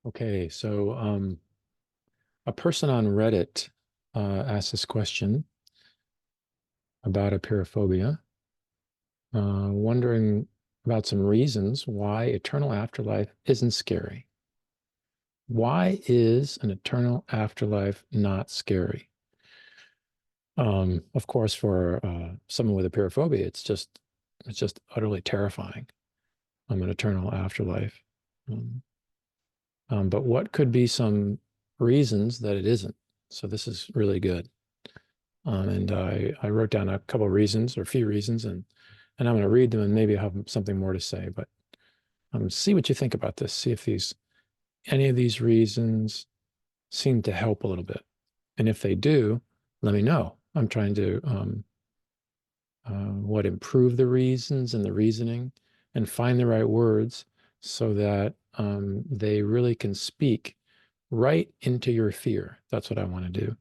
Okay, so a person on Reddit asked this question about apeirophobia, wondering about some reasons why eternal afterlife isn't scary. Why is an eternal afterlife not scary? Of course, for someone with apeirophobia, it's just utterly terrifying. An eternal afterlife. Um, but what could be some reasons that it isn't? So this is really good. And I wrote down a couple of reasons or a few reasons, and I'm going to read them and maybe have something more to say. But see what you think about this. See if any of these reasons seem to help a little bit. And if they do, let me know. I'm trying to improve the reasons and the reasoning and find the right words so that they really can speak right into your fear. That's what I want to do.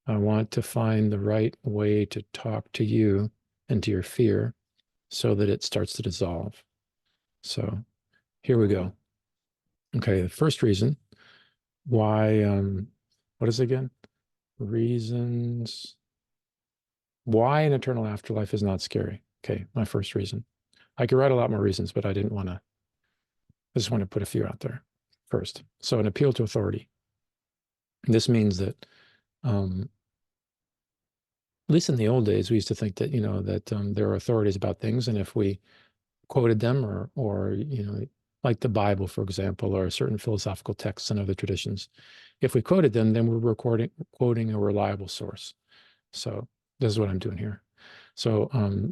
I want to find the right way to talk to you and to your fear so that it starts to dissolve. So here we go. Okay, the first reason why, what is it again? Reasons why an eternal afterlife is not scary. Okay, my first reason. I could write a lot more reasons, but I didn't want to, I just want to put a few out there first. So an appeal to authority. This means that at least in the old days, we used to think that, that there are authorities about things. And if we quoted them or, like the Bible, for example, or certain philosophical texts and other traditions, if we quoted them, then we're quoting a reliable source. So this is what I'm doing here. So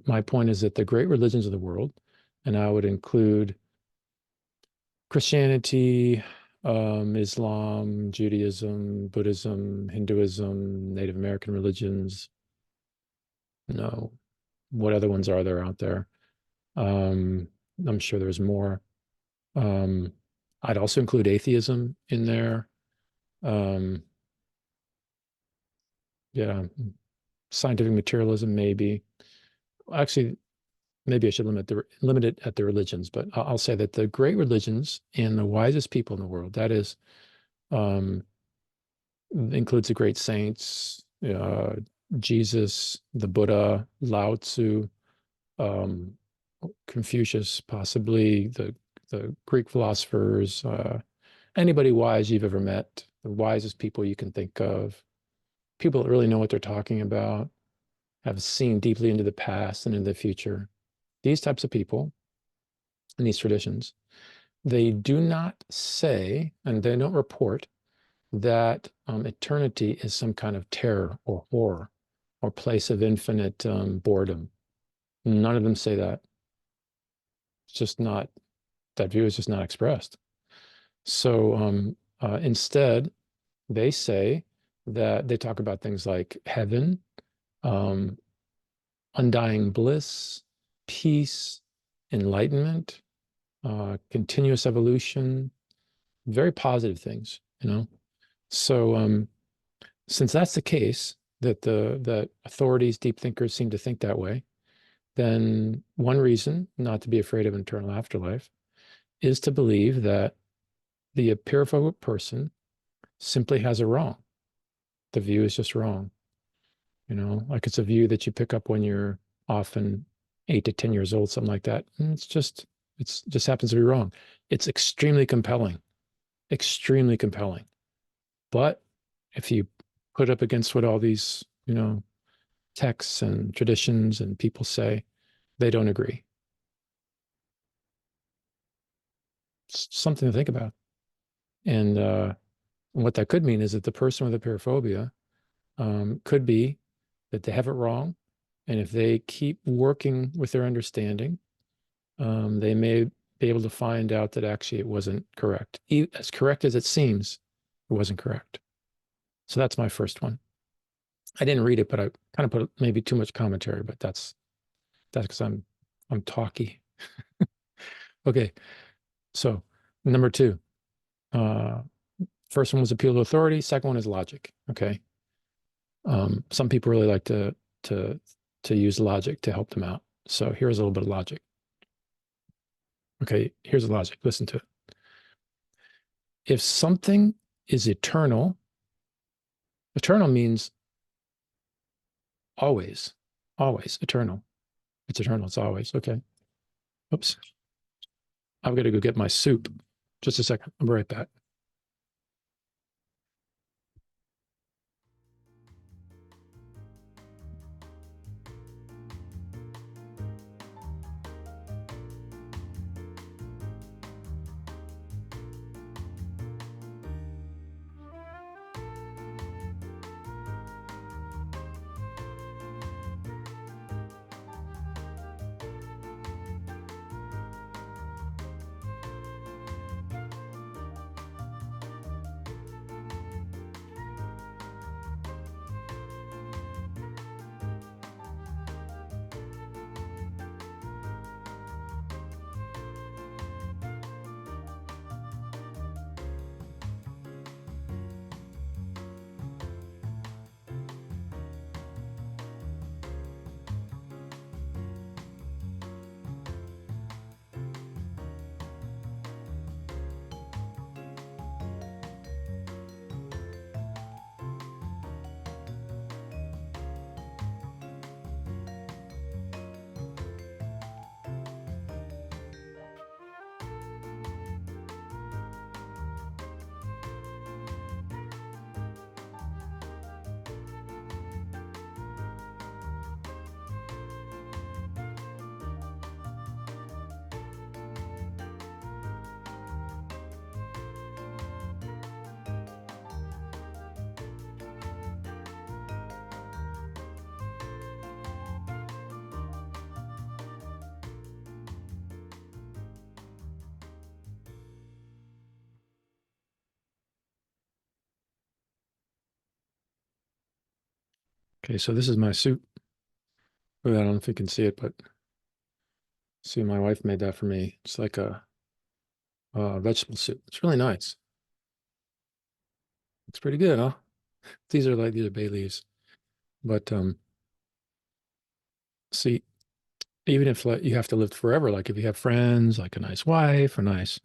my point is that the great religions of the world, and I would include Christianity, Islam, Judaism, Buddhism, Hinduism, Native American religions, no, what other ones are there out there? I'm sure there's more. Um, I'd also include atheism in there. Um, yeah, scientific materialism, maybe. Actually, maybe I should limit it at the religions, but I'll say that the great religions and the wisest people in the world, that is, um, includes the great saints, Jesus, the Buddha, Lao Tzu, um, Confucius, possibly the Greek philosophers, anybody wise you've ever met, the wisest people you can think of, people that really know what they're talking about, have seen deeply into the past and into the future. These types of people in these traditions, they do not say and they don't report that eternity is some kind of terror or horror or place of infinite boredom. None of them say that. It's just not, that view is just not expressed. So instead, they say that they talk about things like heaven, um, undying bliss, peace, enlightenment, continuous evolution, very positive things, So since that's the case, that authorities, deep thinkers seem to think that way, then one reason not to be afraid of an eternal afterlife is to believe that the apeirophobic person simply has it wrong. The view is just wrong. Like it's a view that you pick up when you're often 8 to 10 years old, something like that. And it's just happens to be wrong. It's extremely compelling. But if you put up against what all these, texts and traditions and people say, they don't agree. It's something to think about. And what that could mean is that the person with apeirophobia could be that they have it wrong. And if they keep working with their understanding, they may be able to find out that actually it wasn't correct. As correct as it seems, it wasn't correct. So that's my first one. I didn't read it, but I kind of put maybe too much commentary, but that's because I'm talky. Okay, so number two, first one was appeal to authority. Second one is logic. Okay, some people really like to use logic to help them out. So here's a little bit of logic. Okay, here's the logic. Listen to it. if something is eternal, eternal means always, always eternal. It's eternal. It's always. Okay. Oops. I've got to go get my soup. Just a second. I'll be right back. Okay, so this is my soup. I don't know if you can see it, but see, my wife made that for me. It's like a vegetable soup. It's really nice. It's pretty good, huh? These are bay leaves. But see, even if like you have to live forever, like if you have friends, like a nice wife, a nice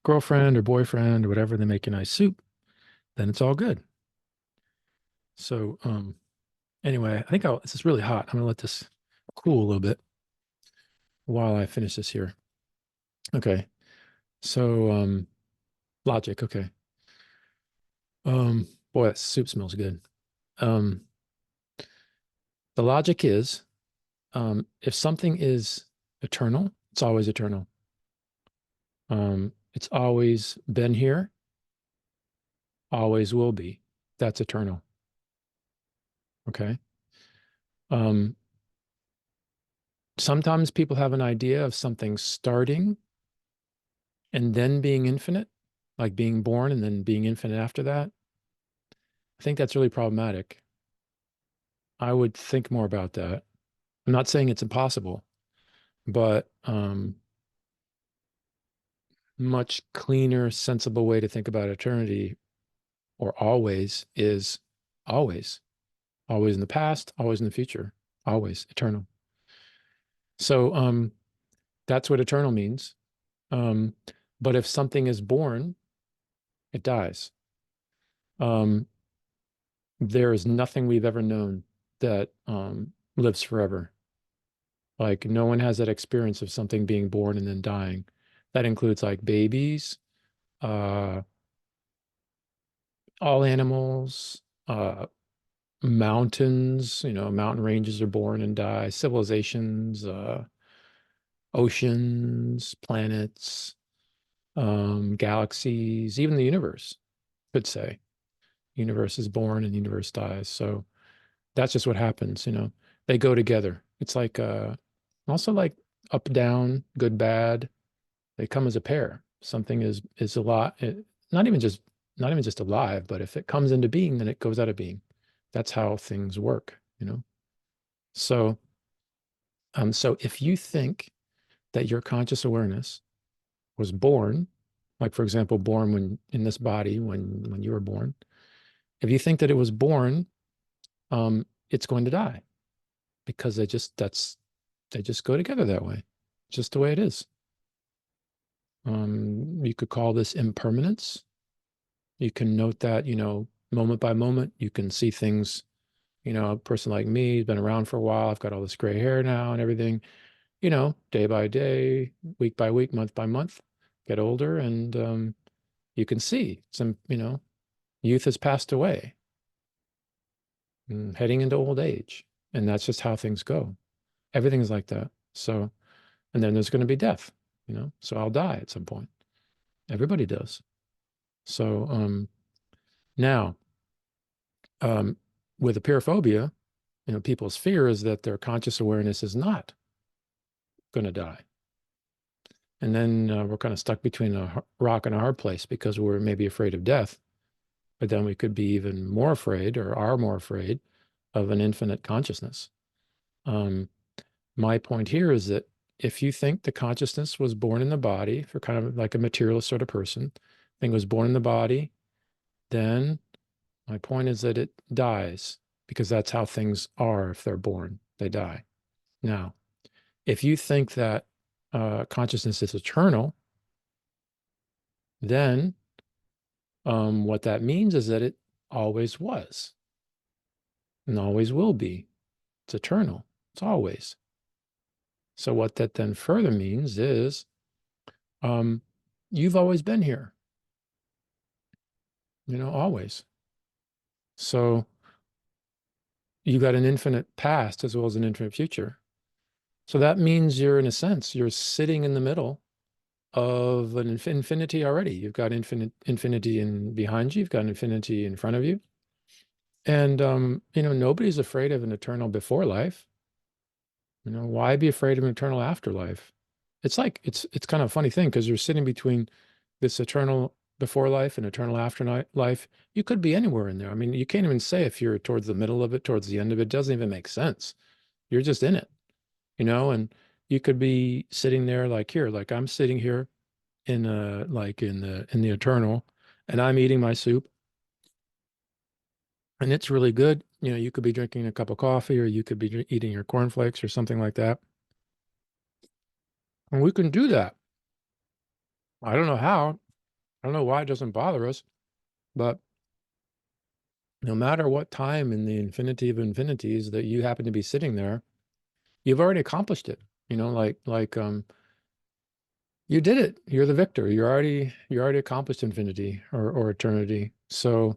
girlfriend or boyfriend or whatever, they make a nice soup, then it's all good. So anyway, I think this is really hot. I'm gonna let this cool a little bit while I finish this here. Okay. So logic, okay. Boy, that soup smells good. Um the logic is if something is eternal, it's always eternal. It's always been here, always will be. That's eternal. Okay. Um, Sometimes people have an idea of something starting and then being infinite, like being born and then being infinite after that. I think that's really problematic. I would think more about that. I'm not saying it's impossible, but much cleaner, sensible way to think about eternity or always is always, always in the past, always in the future, always eternal. So that's what eternal means. Um, but if something is born, it dies. Um, there is nothing we've ever known that lives forever. Like no one has that experience of something being born and then dying. That includes like babies, uh, all animals, mountains, mountain ranges are born and die, civilizations, oceans, planets, galaxies, even the universe, could say. Universe is born and universe dies. So that's just what happens. They go together. It's like also like up, down, good, bad. They come as a pair. Something is a lot, not even just not even just alive, but if it comes into being, then it goes out of being. That's how things work. So so if you think that your conscious awareness was born, like for example, born when in this body when you were born, if you think that it was born, it's going to die because they just go together that way, just the way it is. You could call this impermanence. You can note that, moment by moment. You can see things, a person like me has been around for a while. I've got all this gray hair now and everything, day by day, week by week, month by month, get older, and you can see some, youth has passed away, heading into old age. And that's just how things go. Everything's like that. So, and then there's going to be death, so I'll die at some point. Everybody does. So, now, with apeirophobia, people's fear is that their conscious awareness is not going to die. And then we're kind of stuck between a rock and a hard place because we're maybe afraid of death, but then we could be even more afraid or are more afraid of an infinite consciousness. My point here is that if you think the consciousness was born in the body, for kind of like a materialist sort of person, thing was born in the body, then my point is that it dies, because that's how things are. If they're born, they die. Now, if you think that consciousness is eternal, then what that means is that it always was and always will be. It's eternal. It's always. So what that then further means is you've always been here, always. So you got an infinite past as well as an infinite future. So that means you're, in a sense, you're sitting in the middle of an infinity already. You've got infinity behind you. You've got infinity in front of you. And, nobody's afraid of an eternal before life. Why be afraid of an eternal afterlife? It's like, it's kind of a funny thing, because you're sitting between this eternal before life and eternal afterlife. You could be anywhere in there. I mean, you can't even say if you're towards the middle of it, towards the end of it. It doesn't even make sense. You're just in it, and you could be sitting there like here, like I'm sitting here in the eternal, and I'm eating my soup, and it's really good. You could be drinking a cup of coffee, or you could be eating your cornflakes or something like that. And we can do that. I don't know how. I don't know why it doesn't bother us, but no matter what time in the infinity of infinities that you happen to be sitting there, you've already accomplished it. You did it. You're the victor. You already accomplished infinity or eternity. So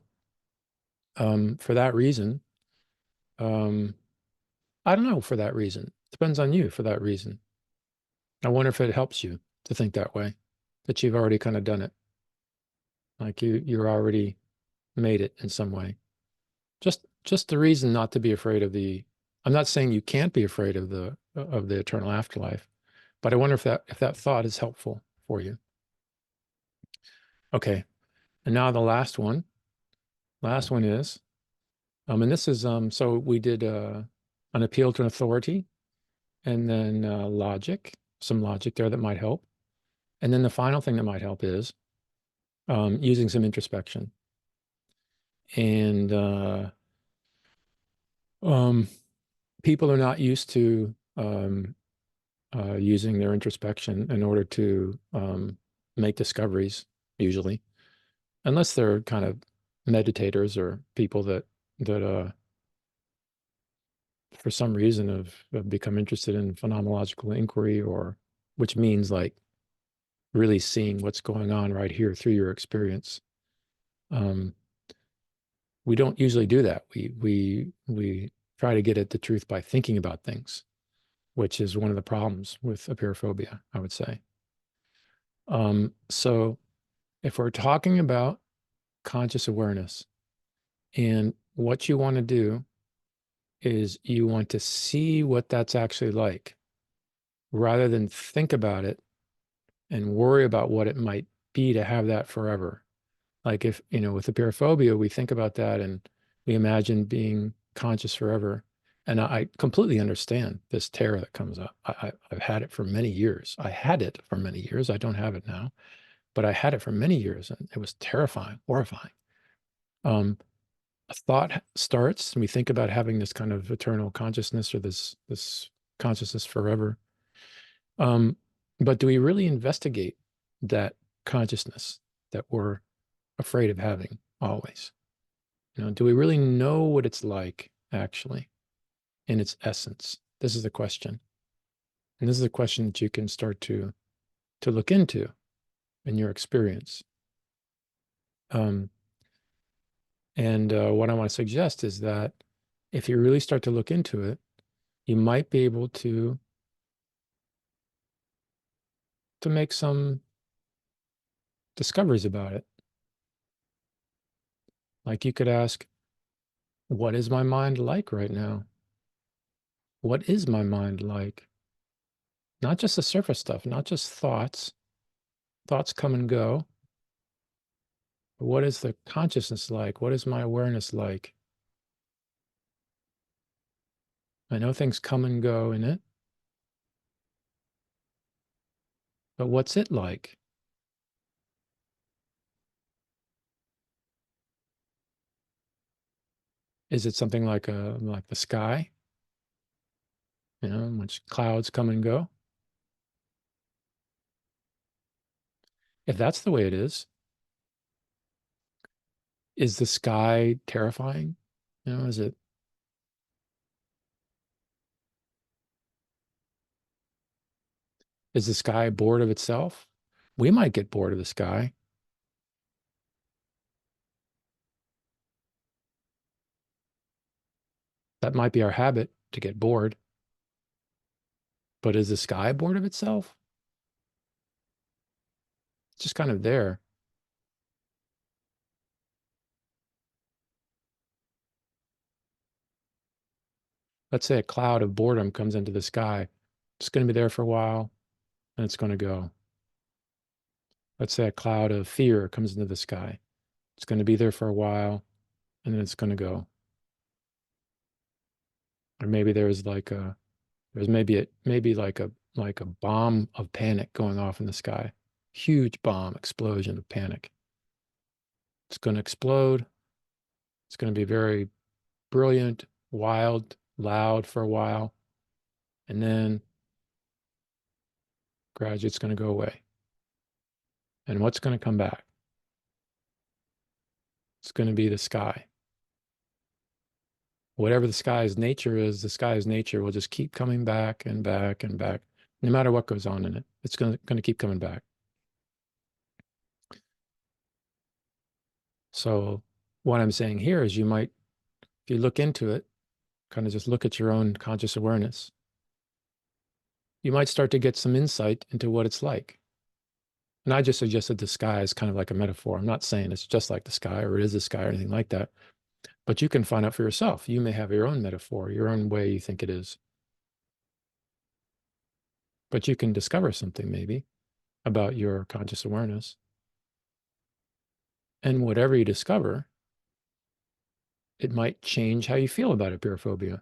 for that reason, um, I don't know, for that reason. Depends on you for that reason. I wonder if it helps you to think that way, that you've already kind of done it. Like you're already made it in some way. Just the reason not to be afraid of I'm not saying you can't be afraid of the eternal afterlife, but I wonder if that thought is helpful for you. Okay. And now the last one. Last one is, and this is, so we did an appeal to an authority, and then logic, some logic there that might help. And then the final thing that might help is using some introspection. And people are not used to using their introspection in order to make discoveries, usually, unless they're kind of meditators or people that for some reason have become interested in phenomenological inquiry, or which means like really seeing what's going on right here through your experience. We don't usually do that. We try to get at the truth by thinking about things, which is one of the problems with apeirophobia, I would say. So if we're talking about conscious awareness, and what you want to do is you want to see what that's actually like, rather than think about it and worry about what it might be to have that forever. Like if, with apeirophobia, we think about that and we imagine being conscious forever. And I completely understand this terror that comes up. I've had it for many years. I had it for many years. I don't have it now, but I had it for many years, and it was terrifying, horrifying. A thought starts, and we think about having this kind of eternal consciousness, or this consciousness forever. But do we really investigate that consciousness that we're afraid of having always. Do we really know what it's like actually in its essence? This is the question. And this is a question that you can start to look into in your experience. Um, and what I want to suggest is that if you really start to look into it, you might be able to make some discoveries about it. Like you could ask, what is my mind like right now? What is my mind like? Not just the surface stuff, not just thoughts. Thoughts come and go. But what is the consciousness like? What is my awareness like? I know things come and go in it, but what's it like? Is it something like the sky, in which clouds come and go? If that's the way it is the sky terrifying? Is the sky bored of itself? We might get bored of the sky. That might be our habit to get bored. But is the sky bored of itself? It's just kind of there. Let's say a cloud of boredom comes into the sky. It's going to be there for a while and it's going to go. Let's say a cloud of fear comes into the sky. It's going to be there for a while and then it's going to go. Or maybe there's maybe like a bomb of panic going off in the sky. Huge bomb explosion of panic. It's going to explode. It's going to be very brilliant, wild, loud for a while. And then gradually it's going to go away. And what's going to come back? It's going to be the sky. Whatever the sky's nature is, the sky's nature will just keep coming back and back and back, no matter what goes on in it. It's going to keep coming back. So what I'm saying here is you might, if you look into it, kind of just look at your own conscious awareness, you might start to get some insight into what it's like. And I just suggested the sky is kind of like a metaphor. I'm not saying it's just like the sky or it is the sky or anything like that. But you can find out for yourself. You may have your own metaphor, your own way you think it is. But you can discover something maybe about your conscious awareness. And whatever you discover, it might change how you feel about apeirophobia.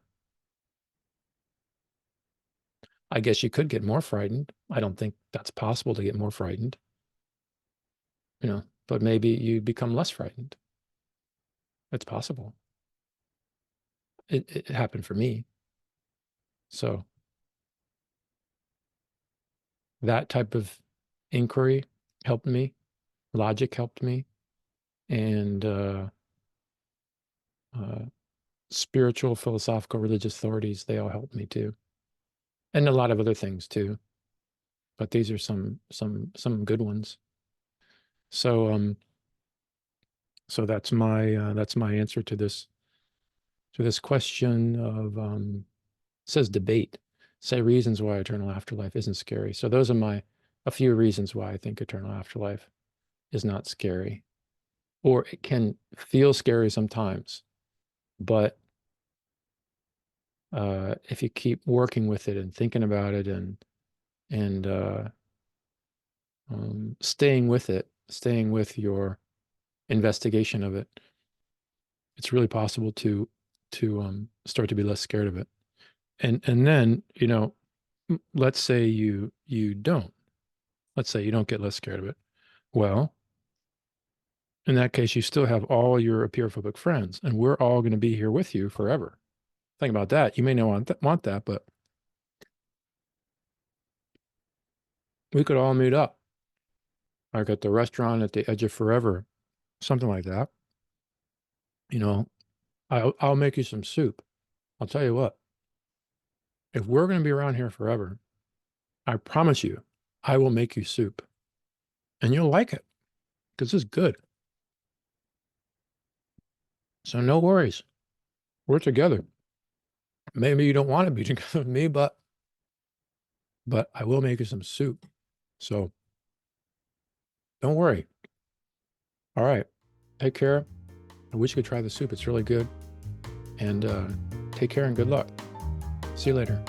I guess you could get more frightened. I don't think that's possible to get more frightened, but maybe you become less frightened. It's possible. It happened for me. So that type of inquiry helped me. Logic helped me. And spiritual, philosophical, religious authorities, they all helped me too. And a lot of other things too. But these are some good ones. So so that's my answer to this question of it says debate. Say reasons why eternal afterlife isn't scary. So those are a few reasons why I think eternal afterlife is not scary. Or it can feel scary sometimes, but if you keep working with it and thinking about it and staying with it, staying with your investigation of it, it's really possible to start to be less scared of it. And then, let's say you don't. Let's say you don't get less scared of it. Well, in that case, you still have all your apeirophobic friends, and we're all going to be here with you forever. Think about that. You may not want that, but we could all meet up, like at the restaurant at the edge of forever, something like that. You know, I'll make you some soup. I'll tell you what, if we're going to be around here forever, I promise you, I will make you soup and you'll like it because it's good. So no worries. We're together. Maybe you don't want to be together with me, but I will make you some soup. So don't worry. All right. Take care. I wish you could try the soup. It's really good. And take care and good luck. See you later.